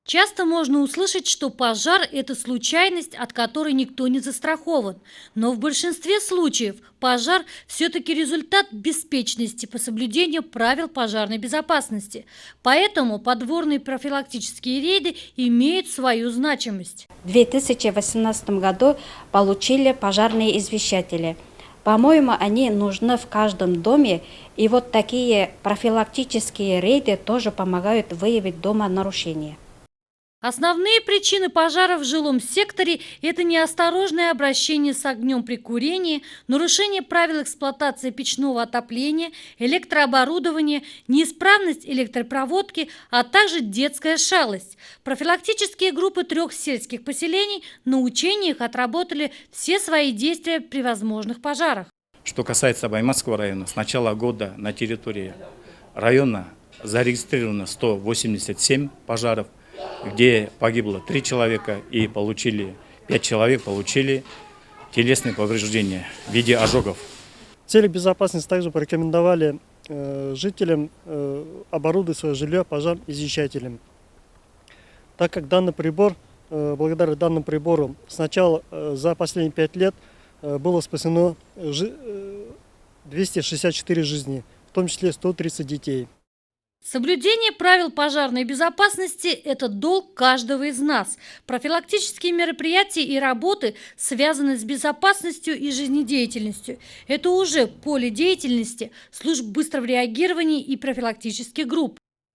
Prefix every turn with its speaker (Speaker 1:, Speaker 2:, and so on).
Speaker 1: Часто можно услышать, что пожар– это случайность, от которой никто не застрахован. Но в большинстве случаев пожар все-таки результат беспечности по соблюдению правил пожарной безопасности. Поэтому подворные профилактические рейды имеют свою значимость.
Speaker 2: В 2018 году получили пожарные извещатели. По-моему, они нужны в каждом доме, и вот такие профилактические рейды тоже помогают выявить дома нарушения.
Speaker 1: Основные причины пожаров в жилом секторе– это неосторожное обращение с огнем при курении, нарушение правил эксплуатации печного отопления, электрооборудования, неисправность электропроводки, а также детская шалость. Профилактические группы 3 сельских поселений на учениях отработали все свои действия при возможных пожарах.
Speaker 3: Что касается Баймакского района, с начала года на территории района зарегистрировано 187 пожаров, где погибло 3 человека и 5 человек получили телесные повреждения в виде ожогов.
Speaker 4: В целях безопасности также порекомендовали жителям оборудовать свое жилье пожароизвещателем. Так как данный прибор, благодаря данному прибору, сначала за последние 5 лет было спасено 264 жизни, в том числе 130 детей.
Speaker 1: Соблюдение правил пожарной безопасности– это долг каждого из нас. Профилактические мероприятия и работы связаны с безопасностью и жизнедеятельностью. Это уже поле деятельности служб быстрого реагирования и профилактических групп.